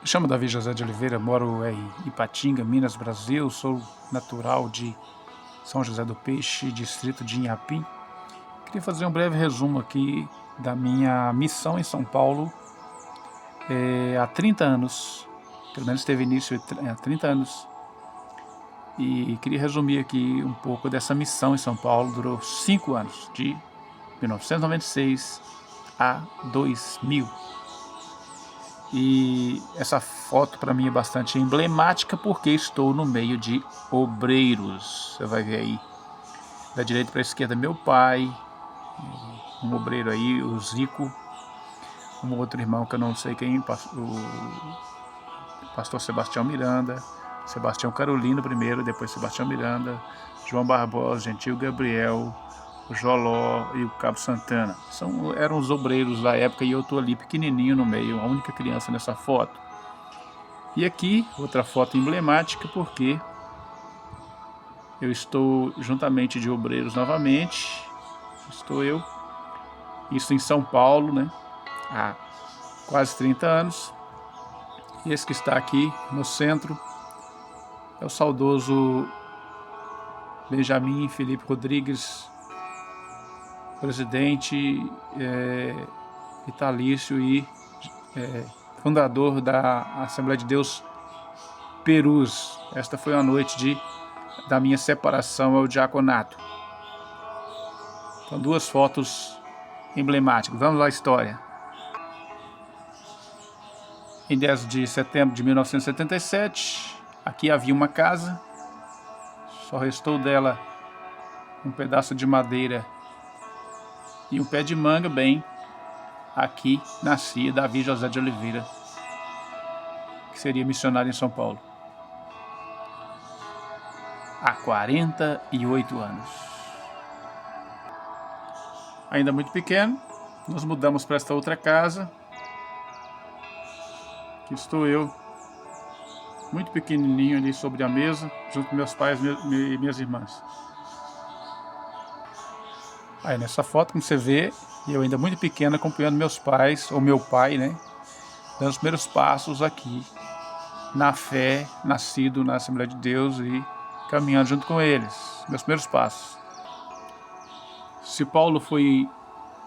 Me chamo Davi José de Oliveira, moro em Ipatinga, Minas, Brasil. Sou natural de São José do Peixe, distrito de Inhapim. Queria fazer um breve resumo aqui da minha missão em São Paulo há 30 anos. Pelo menos teve início há 30 anos. E queria resumir aqui um pouco dessa missão em São Paulo. Durou 5 anos, de 1996 a 2000. E essa foto para mim é bastante emblemática porque estou no meio de obreiros. Você vai ver aí, da direita para a esquerda, meu pai, um obreiro aí, o Zico, um outro irmão que eu não sei quem, o pastor Sebastião Miranda, Sebastião Carolino primeiro, depois Sebastião Miranda, João Barbosa, Gentil Gabriel, o Joló e o Cabo Santana. Eram os obreiros da época e eu estou ali pequenininho no meio, a única criança nessa foto. E aqui, outra foto emblemática, porque eu estou juntamente de obreiros novamente. Estou eu, isso em São Paulo, né? Há quase 30 anos. E esse que está aqui no centro é o saudoso Benjamin Felipe Rodrigues, presidente vitalício e fundador da Assembleia de Deus Perus. Esta foi a noite da minha separação ao diaconato. Então, duas fotos emblemáticas. Vamos lá, a história. Em 10 de setembro de 1977, aqui havia uma casa. Só restou dela um pedaço de madeira e um pé de manga. Bem, aqui nascia Davi José de Oliveira, que seria missionário em São Paulo. Há 48 anos. Ainda muito pequeno, nos mudamos para esta outra casa. Aqui estou eu, muito pequenininho ali sobre a mesa, junto com meus pais e minhas irmãs. Aí nessa foto, como você vê, eu ainda muito pequeno acompanhando meus pais, ou meu pai, né, dando os primeiros passos aqui na fé, nascido na Assembleia de Deus e caminhando junto com eles, meus primeiros passos. Se Paulo foi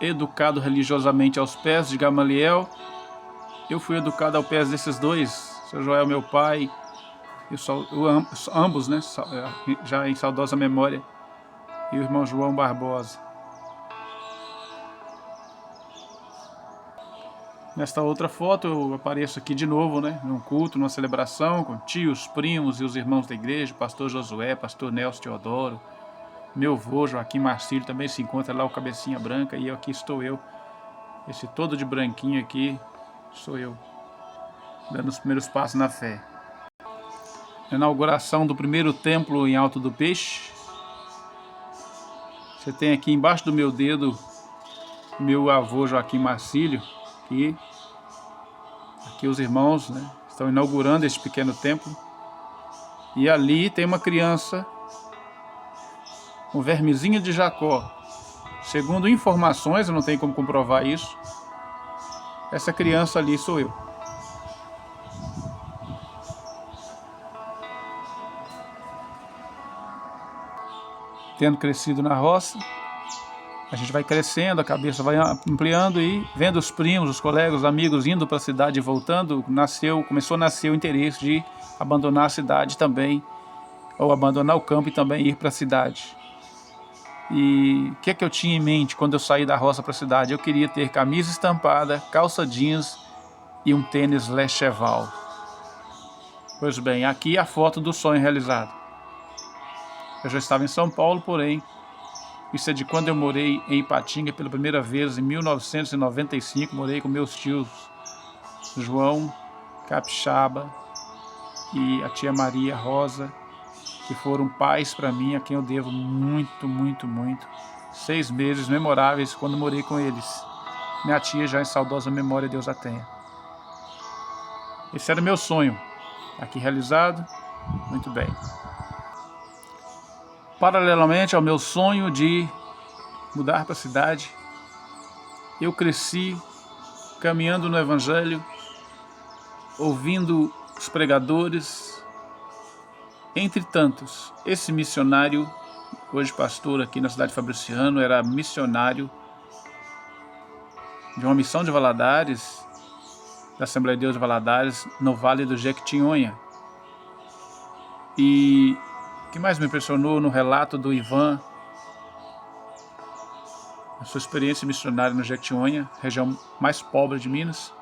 educado religiosamente aos pés de Gamaliel, eu fui educado aos pés desses dois, seu Joel, meu pai, e ambos, né, já em saudosa memória, e o irmão João Barbosa. Nesta outra foto eu apareço aqui de novo, né, num culto, numa celebração, com tios, primos e os irmãos da igreja, pastor Josué, pastor Nelson Teodoro, meu avô Joaquim Marcílio também se encontra lá, o cabecinha branca, e aqui estou eu, esse todo de branquinho aqui, sou eu, dando os primeiros passos na fé. A inauguração do primeiro templo em Alto do Peixe. Você tem aqui embaixo do meu dedo meu avô Joaquim Marcílio, que aqui os irmãos, né, estão inaugurando este pequeno templo. E ali tem uma criança, um vermezinho de Jacó. Segundo informações, eu não tenho como comprovar isso, essa criança ali sou eu. Tendo crescido na roça, a gente vai crescendo, a cabeça vai ampliando e vendo os primos, os colegas, os amigos indo para a cidade e voltando, começou a nascer o interesse de abandonar a cidade também, ou abandonar o campo e também ir para a cidade. E o que é que eu tinha em mente quando eu saí da roça para a cidade? Eu queria ter camisa estampada, calça jeans e um tênis Le Cheval. Pois bem, aqui a foto do sonho realizado. Eu já estava em São Paulo, porém, isso é de quando eu morei em Ipatinga pela primeira vez, em 1995. Morei com meus tios João Capixaba e a tia Maria Rosa, que foram pais para mim, a quem eu devo muito, muito, muito. 6 meses memoráveis quando morei com eles. Minha tia já em saudosa memória, Deus a tenha. Esse era o meu sonho, aqui realizado, muito bem. Paralelamente ao meu sonho de mudar para a cidade, eu cresci caminhando no Evangelho, ouvindo os pregadores. Entre tantos, esse missionário, hoje pastor aqui na cidade de Fabriciano, era missionário de uma missão de Valadares, da Assembleia de Deus de Valadares, no Vale do Jequitinhonha. E o que mais me impressionou no relato do Ivan, a sua experiência missionária no Jequitinhonha, região mais pobre de Minas,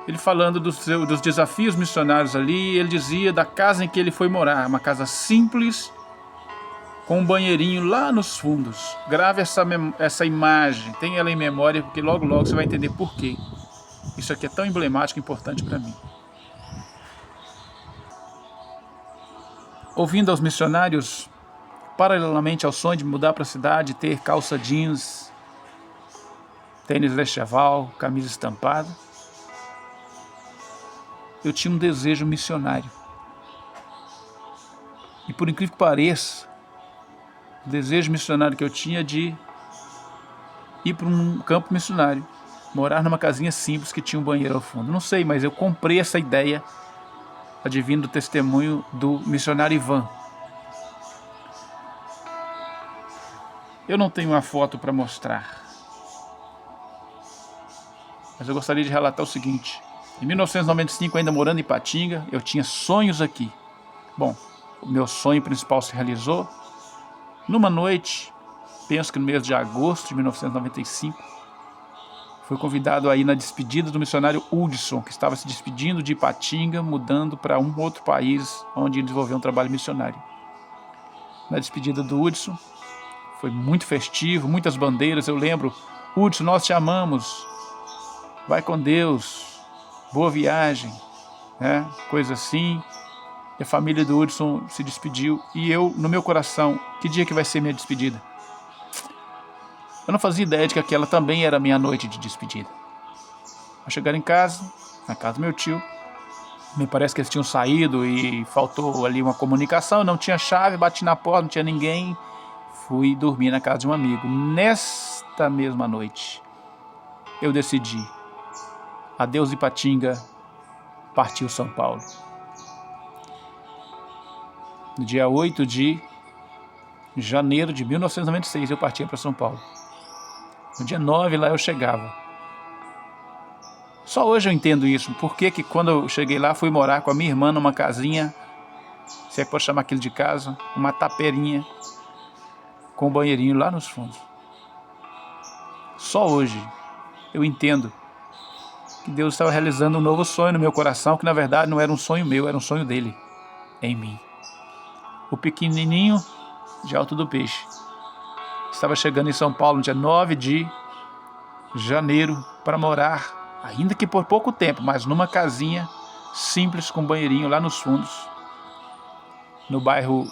ele falando dos desafios missionários ali, ele dizia da casa em que ele foi morar, uma casa simples, com um banheirinho lá nos fundos. Grave essa imagem, tenha ela em memória, porque logo logo você vai entender por quê. Isso aqui é tão emblemático e importante para mim. Ouvindo aos missionários, paralelamente ao sonho de mudar para a cidade, ter calça jeans, tênis Lecheval, camisa estampada, eu tinha um desejo missionário. E por incrível que pareça, o desejo missionário que eu tinha de ir para um campo missionário, morar numa casinha simples que tinha um banheiro ao fundo. Não sei, mas eu comprei essa ideia advindo do testemunho do missionário Ivan. Eu não tenho uma foto para mostrar, mas eu gostaria de relatar o seguinte. Em 1995, ainda morando em Ipatinga, eu tinha sonhos aqui. Bom, o meu sonho principal se realizou. Numa noite, penso que no mês de agosto de 1995, fui convidado a ir na despedida do missionário Hudson, que estava se despedindo de Ipatinga, mudando para um outro país, onde ia desenvolver um trabalho missionário. Na despedida do Hudson, foi muito festivo, muitas bandeiras. Eu lembro, Hudson, nós te amamos, vai com Deus, boa viagem, né? Coisa assim. E a família do Hudson se despediu. E eu, no meu coração, que dia que vai ser minha despedida? Eu não fazia ideia de que aquela também era a minha noite de despedida. Ao chegar em casa, na casa do meu tio, me parece que eles tinham saído e faltou ali uma comunicação, não tinha chave, bati na porta, não tinha ninguém, fui dormir na casa de um amigo. Nesta mesma noite, eu decidi, adeus Ipatinga, partiu São Paulo. No dia 8 de janeiro de 1996, eu partia para São Paulo. No dia 9, lá eu chegava. Só hoje eu entendo isso. Por que quando eu cheguei lá, fui morar com a minha irmã numa casinha, se é que pode chamar aquilo de casa, uma taperinha, com um banheirinho lá nos fundos. Só hoje eu entendo que Deus estava realizando um novo sonho no meu coração, que na verdade não era um sonho meu, era um sonho dele, em mim. O pequenininho de Alto do Peixe estava chegando em São Paulo no dia 9 de janeiro para morar, ainda que por pouco tempo, mas numa casinha simples com banheirinho lá nos fundos, no bairro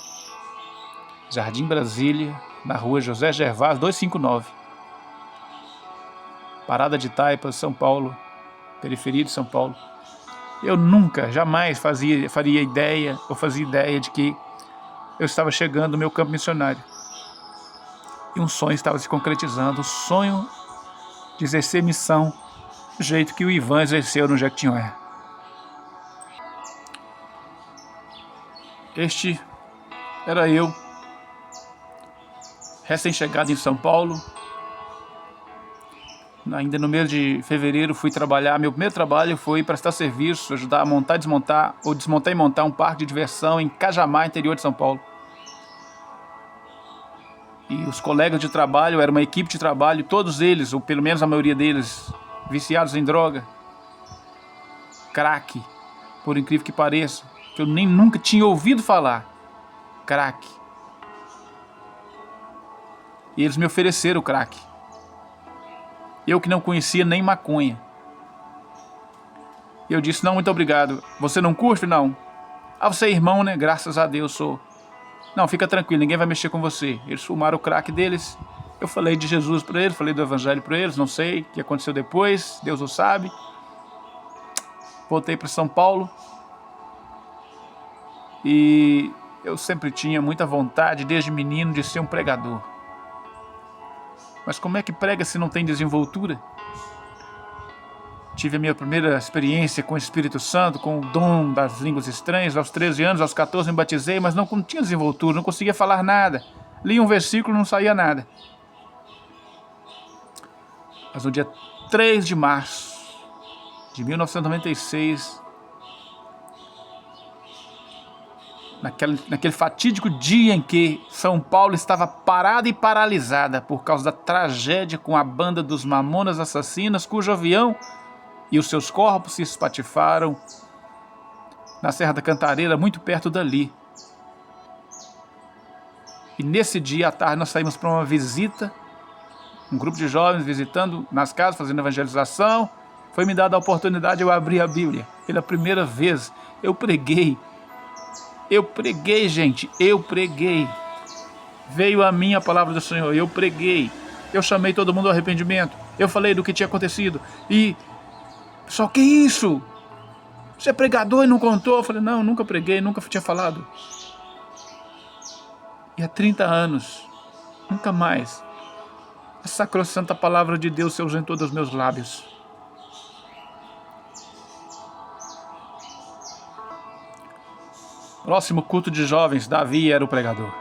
Jardim Brasília, na rua José Gervásio 259, Parada de Taipas, São Paulo, periferia de São Paulo. Eu nunca, jamais fazia ideia de que eu estava chegando no meu campo missionário. E um sonho estava se concretizando, o sonho de exercer missão do jeito que o Ivan exerceu no Jequitinhonha. Este era eu, recém-chegado em São Paulo. Ainda no mês de fevereiro fui trabalhar. Meu primeiro trabalho foi prestar serviço, ajudar a montar e desmontar, ou desmontar e montar um parque de diversão em Cajamar, interior de São Paulo. E os colegas de trabalho, era uma equipe de trabalho, todos eles, ou pelo menos a maioria deles, viciados em droga, crack, por incrível que pareça, que eu nem nunca tinha ouvido falar, crack. E eles me ofereceram crack. Eu que não conhecia nem maconha. Eu disse, não, muito obrigado. Você não curte? Não. Ah, você é irmão, né? Graças a Deus sou. Não, fica tranquilo, ninguém vai mexer com você. Eles fumaram o crack deles. Eu falei de Jesus para eles, falei do evangelho para eles, não sei o que aconteceu depois, Deus o sabe. Voltei para São Paulo. E eu sempre tinha muita vontade, desde menino, de ser um pregador. Mas como é que prega se não tem desenvoltura? tive a minha primeira experiência com o Espírito Santo, com o dom das línguas estranhas. Aos 13 anos, aos 14 me batizei, mas não tinha desenvoltura, não conseguia falar nada. Li um versículo, não saía nada. Mas no dia 3 de março de 1996, naquele fatídico dia em que São Paulo estava parada e paralisada por causa da tragédia com a banda dos Mamonas Assassinas, cujo avião e os seus corpos se espatifaram na Serra da Cantareira, muito perto dali. E nesse dia à tarde nós saímos para uma visita, um grupo de jovens visitando nas casas, fazendo evangelização. Foi me dada a oportunidade de eu abrir a Bíblia. Pela primeira vez eu preguei, gente, eu preguei. Veio a mim a palavra do Senhor, eu preguei. Eu chamei todo mundo ao arrependimento. Eu falei do que tinha acontecido. E, só que isso? Você é pregador e não contou? Eu falei, não, nunca preguei, nunca tinha falado. E há 30 anos, nunca mais, a sacrossanta palavra de Deus se ausentou dos meus lábios. Próximo culto de jovens, Davi era o pregador.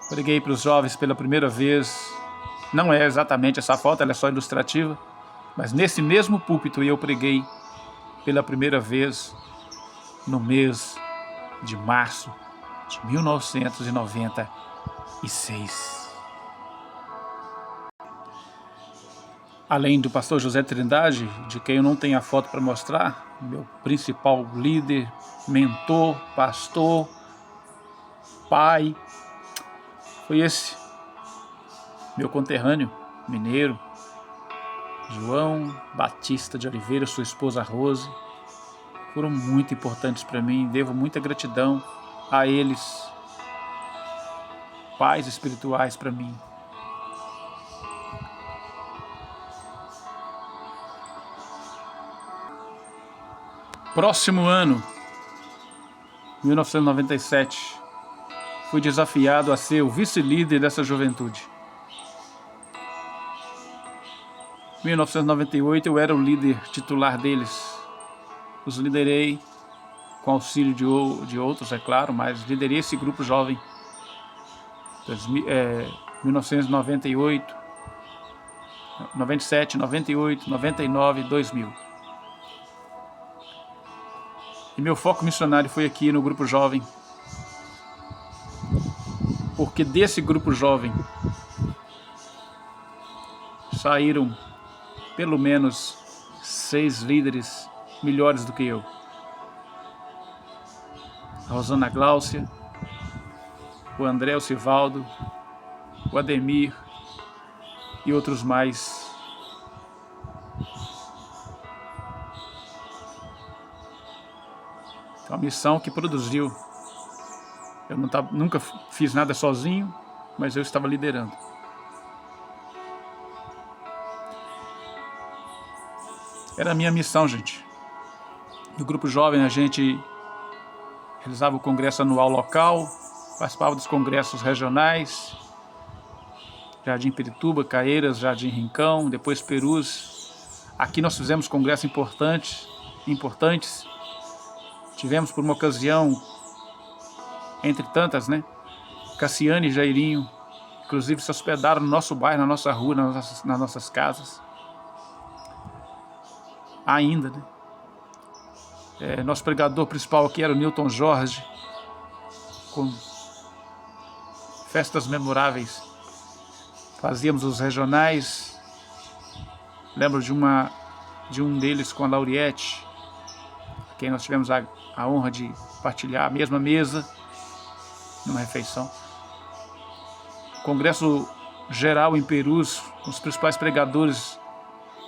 Preguei para os jovens pela primeira vez. Não é exatamente essa foto, ela é só ilustrativa. Mas nesse mesmo púlpito eu preguei pela primeira vez no mês de março de 1996. Além do pastor José Trindade, de quem eu não tenho a foto para mostrar, meu principal líder, mentor, pastor, pai, foi esse, meu conterrâneo, mineiro, João Batista de Oliveira, sua esposa Rose. Foram muito importantes para mim, devo muita gratidão a eles, pais espirituais para mim. Próximo ano, 1997, fui desafiado a ser o vice-líder dessa juventude. Em 1998 eu era o líder titular deles. Os liderei com auxílio de outros, é claro, mas liderei esse grupo jovem. 1998, 97, 98, 99, 2000. E meu foco missionário foi aqui no grupo jovem. Porque desse grupo jovem saíram pelo menos 6 líderes melhores do que eu. A Rosana Gláucia, o André Osivaldo, o Ademir e outros mais. Uma missão que produziu. Eu nunca fiz nada sozinho, mas eu estava liderando. Era a minha missão, gente. No grupo jovem a gente realizava o congresso anual local, participava dos congressos regionais, Jardim Pirituba, Caeiras, Jardim Rincão, depois Perus. Aqui nós fizemos congressos importantes. Tivemos por uma ocasião, entre tantas, Cassiane e Jairinho, inclusive se hospedaram no nosso bairro, na nossa rua, nas nossas casas. Ainda, nosso pregador principal aqui era o Newton Jorge, com festas memoráveis. Fazíamos os regionais. Lembro de um deles com a Lauriette, quem nós tivemos a honra de partilhar a mesma mesa numa refeição. Congresso geral em Perus, com os principais pregadores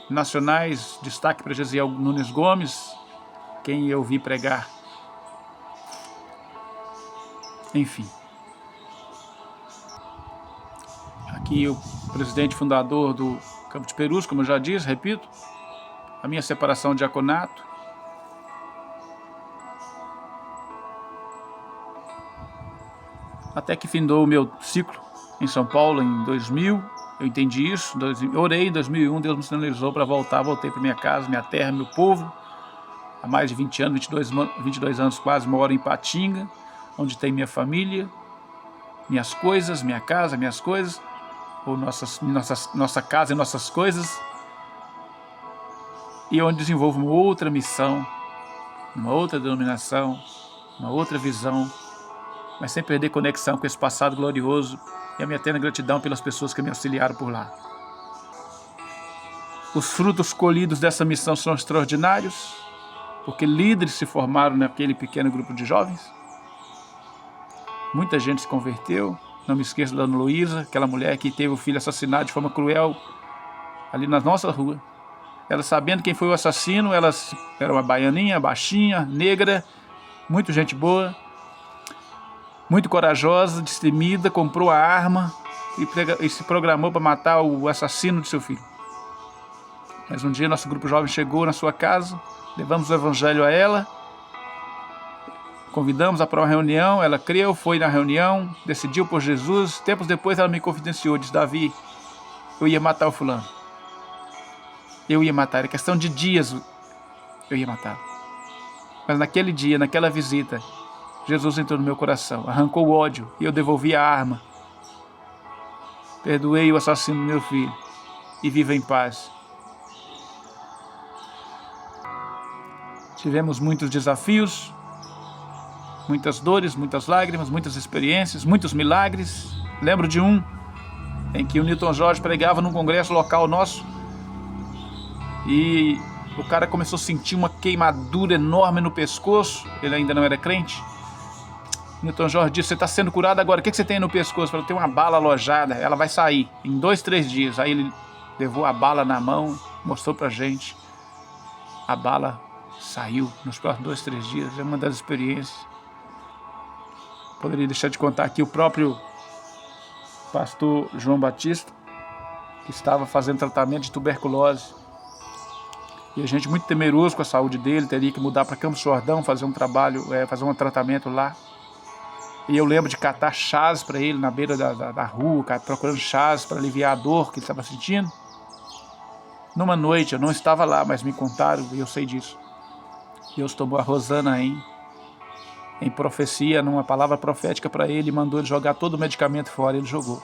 nacionais, destaque para Gesiel Nunes Gomes, quem eu vi pregar. Enfim. Aqui o presidente fundador do Campo de Perus, como eu já disse, repito, a minha separação de diaconato. Até que findou o meu ciclo em São Paulo em 2000, Eu entendi isso, orei em 2001, Deus me sinalizou para voltar, voltei para minha casa, minha terra, meu povo. Há mais de 20 anos, 22 anos quase, moro em Patinga, onde tem minha família, minhas coisas, minha casa, minhas coisas, ou nossa casa e nossas coisas, e onde desenvolvo uma outra missão, uma outra denominação, uma outra visão, mas sem perder conexão com esse passado glorioso e a minha eterna gratidão pelas pessoas que me auxiliaram por lá. Os frutos colhidos dessa missão são extraordinários, porque líderes se formaram naquele pequeno grupo de jovens. Muita gente se converteu. Não me esqueço da Ana Luísa, aquela mulher que teve o filho assassinado de forma cruel ali na nossa rua. Ela, sabendo quem foi o assassino, ela era uma baianinha, baixinha, negra, muito gente boa, muito corajosa, destemida, comprou a arma e se programou para matar o assassino de seu filho. Mas um dia nosso grupo jovem chegou na sua casa, levamos o evangelho a ela, convidamos-a para uma reunião, ela creu, foi na reunião, decidiu por Jesus. Tempos depois ela me confidenciou, disse: Davi, eu ia matar o fulano. Eu ia matar, era questão de dias, eu ia matar. Mas naquele dia, naquela visita, Jesus entrou no meu coração, arrancou o ódio e eu devolvi a arma. Perdoei o assassino do meu filho e viva em paz. Tivemos muitos desafios, muitas dores, muitas lágrimas, muitas experiências, muitos milagres. Lembro de um em que o Newton Jorge pregava num congresso local nosso e o cara começou a sentir uma queimadura enorme no pescoço. Ele ainda não era crente. Newton Jorge disse: você está sendo curado agora, o que você tem no pescoço? Falei: tem uma bala alojada, ela vai sair em 2, 3 dias. Aí ele levou a bala na mão, mostrou pra gente. A bala saiu nos próximos 2, 3 dias. É uma das experiências. Poderia deixar de contar aqui o próprio pastor João Batista, que estava fazendo tratamento de tuberculose. E a gente muito temeroso com a saúde dele, teria que mudar para Campos do Jordão, fazer um trabalho, fazer um tratamento lá. E eu lembro de catar chás para ele na beira da rua, procurando chás para aliviar a dor que ele estava sentindo. Numa noite, eu não estava lá, mas me contaram, e eu sei disso. Deus tomou a Rosana em profecia, numa palavra profética para ele, e mandou ele jogar todo o medicamento fora. Ele jogou.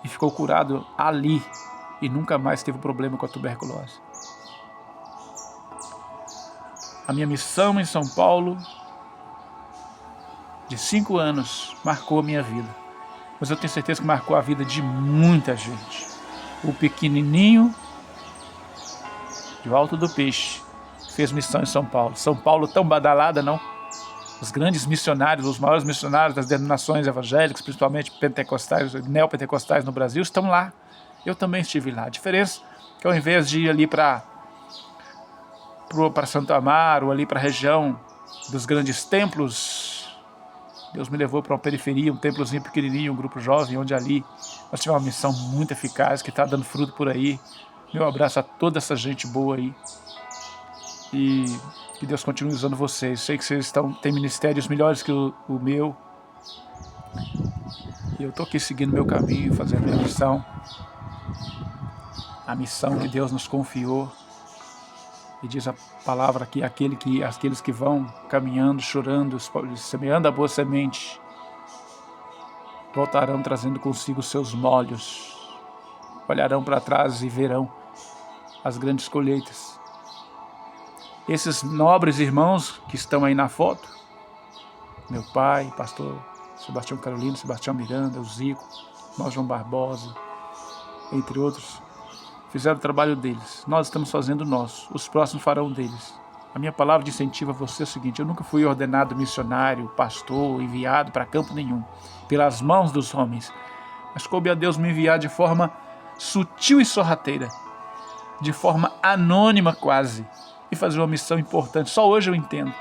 E ficou curado ali, e nunca mais teve problema com a tuberculose. A minha missão em São Paulo, de 5 anos, marcou a minha vida. Mas eu tenho certeza que marcou a vida de muita gente. O pequenininho do Alto do Peixe fez missão em São Paulo. São Paulo tão badalada, não? Os grandes missionários, os maiores missionários das denominações evangélicas, principalmente pentecostais, neopentecostais no Brasil, estão lá. Eu também estive lá. A diferença é que ao invés de ir ali para Santo Amaro, ali para a região dos grandes templos, Deus me levou para uma periferia, um templozinho pequenininho, um grupo jovem, onde ali nós tivemos uma missão muito eficaz, que está dando fruto por aí. Meu abraço a toda essa gente boa aí. E que Deus continue usando vocês. Sei que vocês têm ministérios melhores que o meu. E eu estou aqui seguindo meu caminho, fazendo minha missão. A missão que Deus nos confiou. E diz a palavra aqui: aqueles que vão caminhando, chorando, semeando a boa semente, voltarão trazendo consigo seus molhos. Olharão para trás e verão as grandes colheitas. Esses nobres irmãos que estão aí na foto, meu pai, pastor Sebastião Carolino, Sebastião Miranda, o Zico, irmão João Barbosa, entre outros, fizeram o trabalho deles. Nós estamos fazendo o nosso. Os próximos farão deles. A minha palavra de incentivo a você é o seguinte: eu nunca fui ordenado missionário, pastor, enviado para campo nenhum, pelas mãos dos homens. Mas coube a Deus me enviar de forma sutil e sorrateira, de forma anônima quase, e fazer uma missão importante. Só hoje eu entendo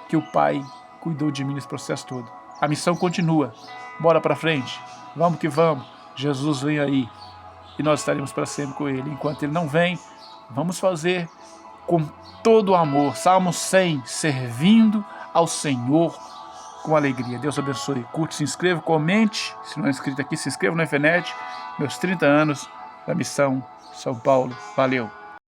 que o Pai cuidou de mim nesse processo todo. A missão continua. Bora para frente. Vamos que vamos. Jesus vem aí. E nós estaremos para sempre com Ele. Enquanto Ele não vem, vamos fazer com todo o amor. Salmo 100, servindo ao Senhor com alegria. Deus abençoe. Curte, se inscreva, comente. Se não é inscrito aqui, se inscreva no FNET. Meus 30 anos da Missão São Paulo. Valeu!